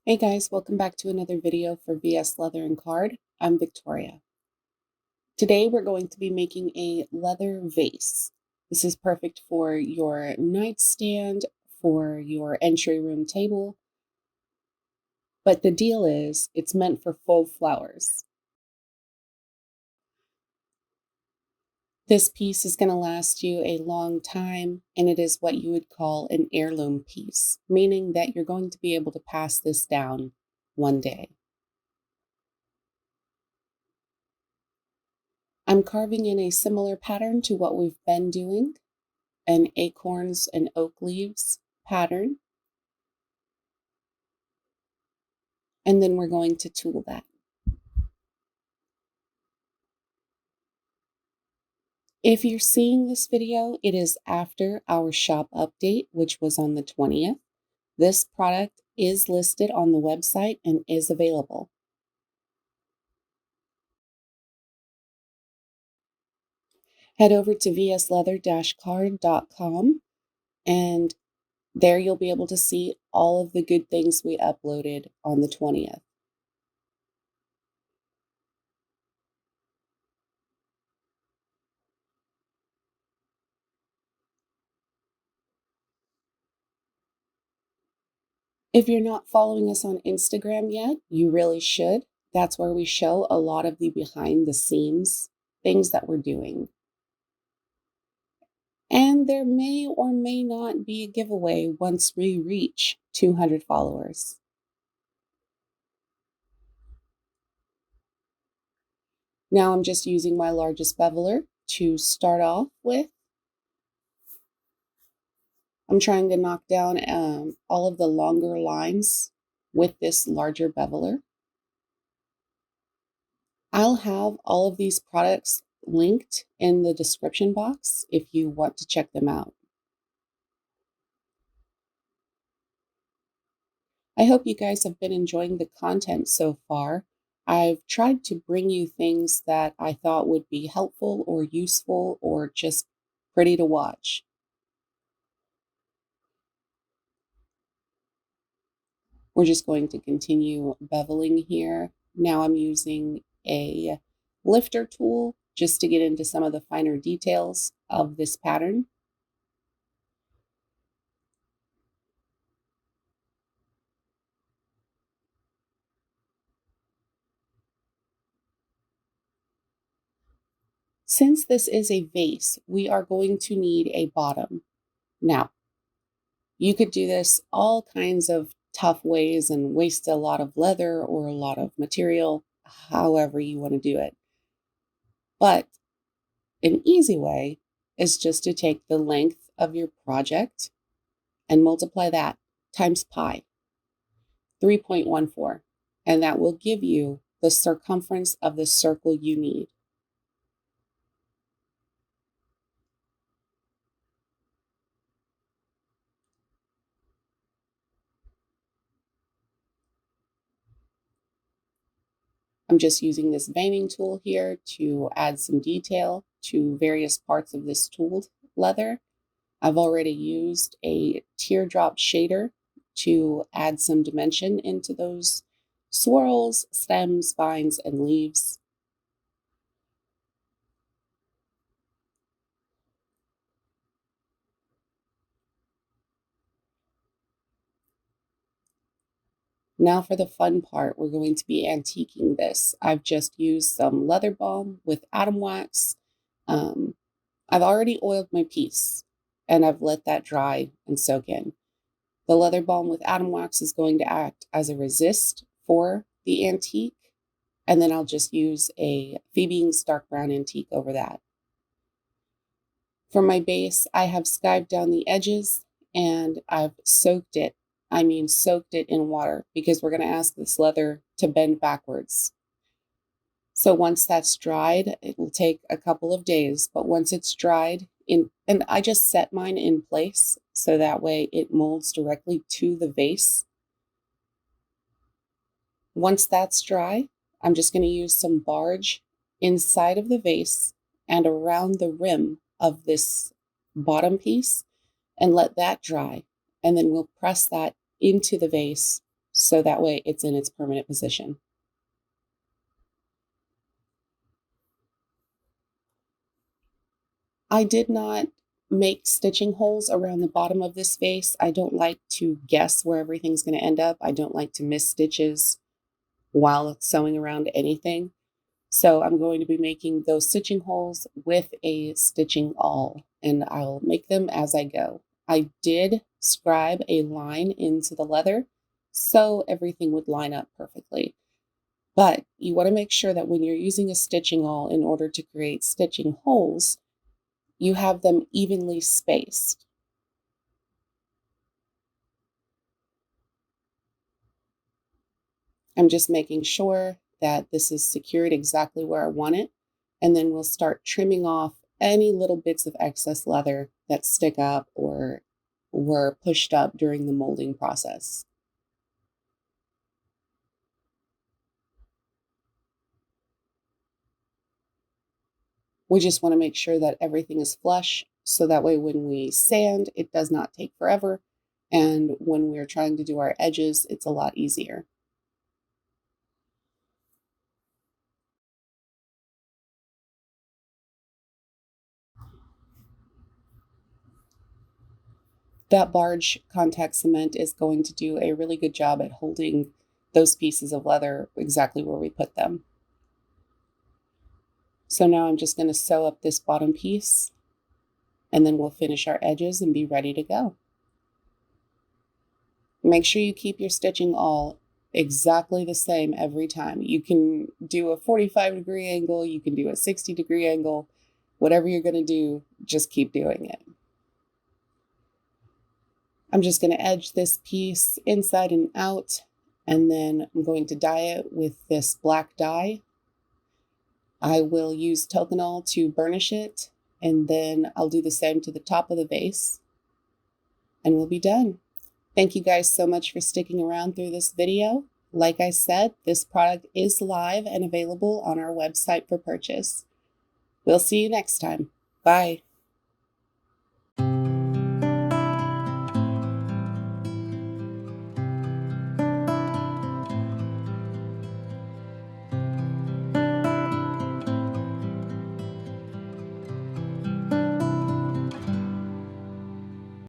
Hey guys, welcome back to another video for VS Leather and Card. I'm Victoria. Today we're going to be making a leather vase. This is perfect for your nightstand, for your entry room table, but the deal is it's meant for faux flowers. This piece is going to last you a long time, and it is what you would call an heirloom piece, meaning that you're going to be able to pass this down one day. I'm carving in a similar pattern to what we've been doing, an acorns and oak leaves pattern. And then we're going to tool that. If you're seeing this video, it is after our shop update, which was on the 20th. This product is listed on the website and is available. Head over to vsleather-card.com and there you'll be able to see all of the good things we uploaded on the 20th. If you're not following us on Instagram yet, you really should. That's where we show a lot of the behind the scenes things that we're doing. And there may or may not be a giveaway once we reach 200 followers. Now I'm just using my largest beveler to start off with. I'm trying to knock down all of the longer lines with this larger beveler. I'll have all of these products linked in the description box if you want to check them out. I hope you guys have been enjoying the content so far. I've tried to bring you things that I thought would be helpful or useful or just pretty to watch. We're just going to continue beveling here. Now I'm using a lifter tool just to get into some of the finer details of this pattern. Since this is a vase, we are going to need a bottom. Now, you could do this all kinds of tough ways and waste a lot of leather or a lot of material, however you want to do it. But an easy way is just to take the length of your project and multiply that times pi, 3.14, and that will give you the circumference of the circle you need. I'm just using this veining tool here to add some detail to various parts of this tooled leather. I've already used a teardrop shader to add some dimension into those swirls, stems, vines, and leaves. Now for the fun part, we're going to be antiquing this. I've just used some leather balm with atom wax. I've already oiled my piece and I've let that dry and soak in. The leather balm with atom wax is going to act as a resist for the antique, and then I'll just use a Phoebe's dark brown antique over that. For my base, I have skived down the edges and I've soaked it. I mean, soaked it in water because we're going to ask this leather to bend backwards. So once that's dried, it will take a couple of days, but once it's dried, and I just set mine in place so that way it molds directly to the vase. Once that's dry, I'm just going to use some barge inside of the vase and around the rim of this bottom piece and let that dry. And then we'll press that into the vase so that way it's in its permanent position. I did not make stitching holes around the bottom of this vase. I don't like to guess where everything's going to end up. I don't like to miss stitches while sewing around anything. So I'm going to be making those stitching holes with a stitching awl, and I'll make them as I go. I did scribe a line into the leather so everything would line up perfectly. But you want to make sure that when you're using a stitching awl in order to create stitching holes, you have them evenly spaced. I'm just making sure that this is secured exactly where I want it, and then we'll start trimming off any little bits of excess leather that stick up or were pushed up during the molding process. We just want to make sure that everything is flush so that way when we sand, it does not take forever. And when we're trying to do our edges, it's a lot easier. That barge contact cement is going to do a really good job at holding those pieces of leather exactly where we put them. So now I'm just going to sew up this bottom piece, and then we'll finish our edges and be ready to go. Make sure you keep your stitching all exactly the same every time. You can do a 45-degree angle, you can do a 60-degree angle, whatever you're going to do, just keep doing it. I'm just going to edge this piece inside and out, and then I'm going to dye it with this black dye. I will use Tokonol to burnish it, and then I'll do the same to the top of the vase, and we'll be done. Thank you guys so much for sticking around through this video. Like I said, this product is live and available on our website for purchase. We'll see you next time. Bye.